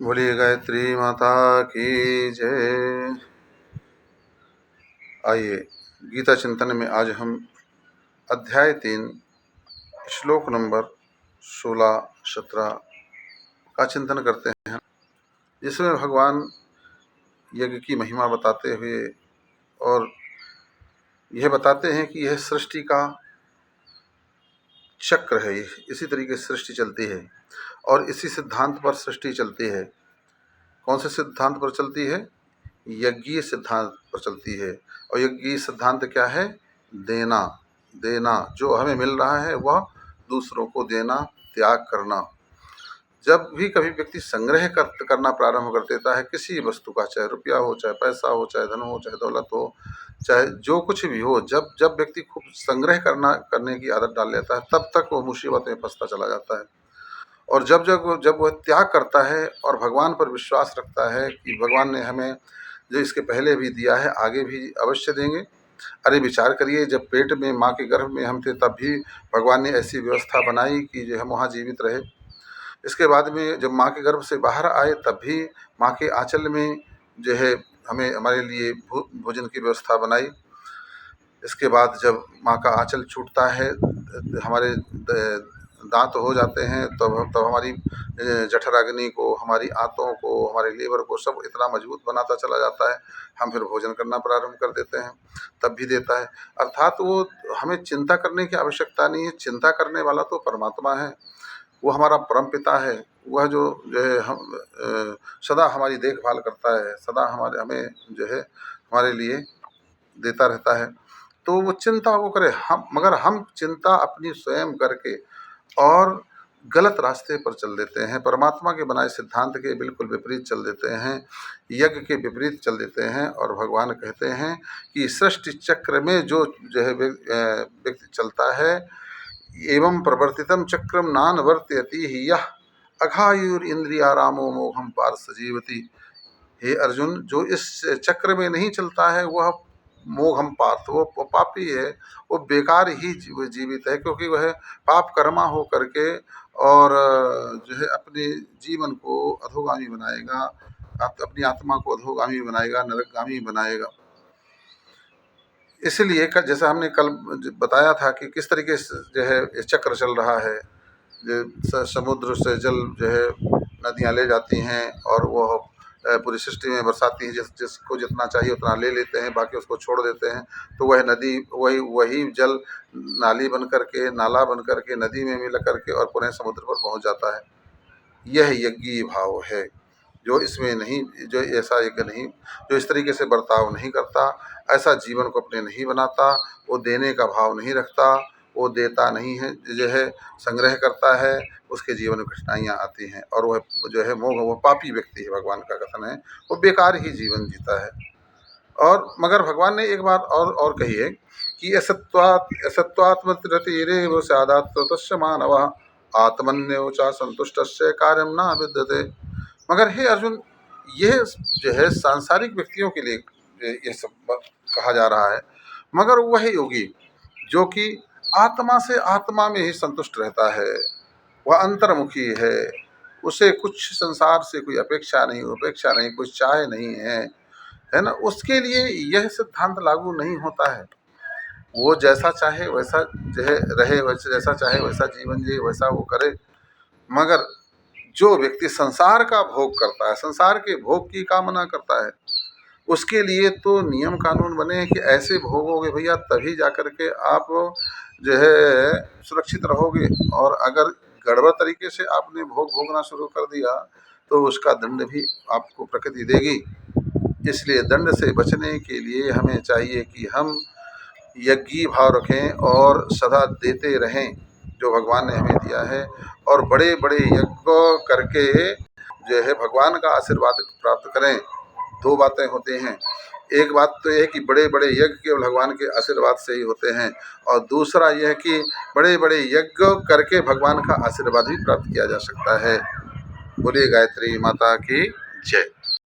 बोलिए गायत्री माता की जय। आइए गीता चिंतन में आज हम अध्याय 3 श्लोक नंबर 16-17 का चिंतन करते हैं, जिसमें भगवान यज्ञ की महिमा बताते हुए और यह बताते हैं कि यह सृष्टि का चक्र है। इसी तरीके से सृष्टि चलती है और इसी सिद्धांत पर सृष्टि चलती है। कौन से सिद्धांत पर चलती है? यज्ञीय सिद्धांत पर चलती है। और यज्ञीय सिद्धांत क्या है? देना। देना, जो हमें मिल रहा है वह दूसरों को देना, त्याग करना। जब भी कभी व्यक्ति संग्रह करना प्रारंभ कर देता है किसी वस्तु का, चाहे रुपया हो, चाहे पैसा हो, चाहे धन हो, चाहे दौलत हो, चाहे जो कुछ भी हो, जब जब व्यक्ति खूब संग्रह करने की आदत डाल लेता है तब तक वो मुसीबत में फंसता चला जाता है। और जब वह त्याग करता है और भगवान पर विश्वास रखता है कि भगवान ने हमें जो इसके पहले भी दिया है आगे भी अवश्य देंगे। अरे विचार करिए, जब पेट में माँ के गर्भ में हम थे तब भी भगवान ने ऐसी व्यवस्था बनाई कि जो हम वहाँ जीवित रहे। इसके बाद में जब माँ के गर्भ से बाहर आए तब भी माँ के आंचल में जो है हमें हमारे लिए भोजन की व्यवस्था बनाई। इसके बाद जब माँ का आंचल छूटता है, हमारे दांत हो जाते हैं, तब हमारी जठराग्नि को, हमारी आंतों को, हमारे लीवर को सब इतना मजबूत बनाता चला जाता है, हम फिर भोजन करना प्रारंभ कर देते हैं, तब भी देता है। अर्थात वो हमें चिंता करने की आवश्यकता नहीं है। चिंता करने वाला तो परमात्मा है, वो हमारा परम पिता है। वह जो है हम सदा हमारी देखभाल करता है, सदा हमें जो है हमारे लिए देता रहता है। तो वो चिंता वो करे, मगर हम चिंता अपनी स्वयं करके और गलत रास्ते पर चल देते हैं, परमात्मा के बनाए सिद्धांत के बिल्कुल विपरीत चल देते हैं, यज्ञ के विपरीत चल देते हैं। और भगवान कहते हैं कि सृष्टि चक्र में जो है व्यक्ति चलता है, एवं प्रवर्तितम चक्रम नान वर्तयति ही यह अघायुर इंद्रियारामो मोहम पार्थ जीवति। हे अर्जुन, जो इस चक्र में नहीं चलता है वह मोघम पार्थ, वो पापी है, वो बेकार ही जीवित है, क्योंकि वह पाप कर्मा हो करके और जो है अपने जीवन को अधोगामी बनाएगा, अपनी आत्मा को अधोगामी बनाएगा, नरकगामी बनाएगा। इसलिए जैसा हमने कल बताया था कि किस तरीके से जो है ये चक्र चल रहा है। जो समुद्र से जल जो है नदियाँ ले जाती हैं और वो पूरी सृष्टि में बरसाती हैं, जिसको जितना चाहिए उतना ले लेते हैं, बाकी उसको छोड़ देते हैं। तो वह नदी वही जल नाली बन करके, नाला बन करके, नदी में मिल करके और पुनः समुद्र पर पहुंच जाता है। यह यज्ञीय भाव है। जो इसमें नहीं, जो ऐसा यज्ञ नहीं, जो इस तरीके से बर्ताव नहीं करता, ऐसा जीवन को अपने नहीं बनाता, वो देने का भाव नहीं रखता, वो देता नहीं है, जो है संग्रह करता है, उसके जीवन में कठिनाइयाँ आती हैं और वह जो है वो पापी व्यक्ति है। भगवान का कथन है वो बेकार ही जीवन जीता है। और मगर भगवान ने एक बात और कही है कि असत्वात्मतिरेव स्यादात्तस्य मानवः आत्मन्योचा संतुष्टस्य कार्यं न विद्यते। मगर हे अर्जुन, यह जो है सांसारिक व्यक्तियों के लिए ये सब कहा जा रहा है, मगर वह योगी जो कि आत्मा से आत्मा में ही संतुष्ट रहता है, वह अंतर्मुखी है, उसे कुछ संसार से कोई अपेक्षा नहीं, कुछ चाहे नहीं है ना, उसके लिए यह सिद्धांत लागू नहीं होता है। वो जैसा चाहे वैसा जो है रहे, वैसे जैसा चाहे वैसा जीवन जिए, वैसा वो करे। मगर जो व्यक्ति संसार का भोग करता है, संसार के भोग की कामना करता है, उसके लिए तो नियम कानून बने हैं कि ऐसे भोगोगे भैया तभी जाकर के आप जो है सुरक्षित रहोगे। और अगर गड़बड़ तरीके से आपने भोगना शुरू कर दिया तो उसका दंड भी आपको प्रकृति देगी। इसलिए दंड से बचने के लिए हमें चाहिए कि हम यज्ञी भाव रखें और सदा देते रहें जो भगवान ने हमें दिया है, और बड़े बड़े यज्ञ करके जो है भगवान का आशीर्वाद प्राप्त करें। दो बातें होती हैं, एक बात तो यह कि बड़े बड़े यज्ञ केवल भगवान के आशीर्वाद से ही होते हैं, और दूसरा यह कि बड़े बड़े यज्ञ करके भगवान का आशीर्वाद भी प्राप्त किया जा सकता है। बोलिए गायत्री माता की जय।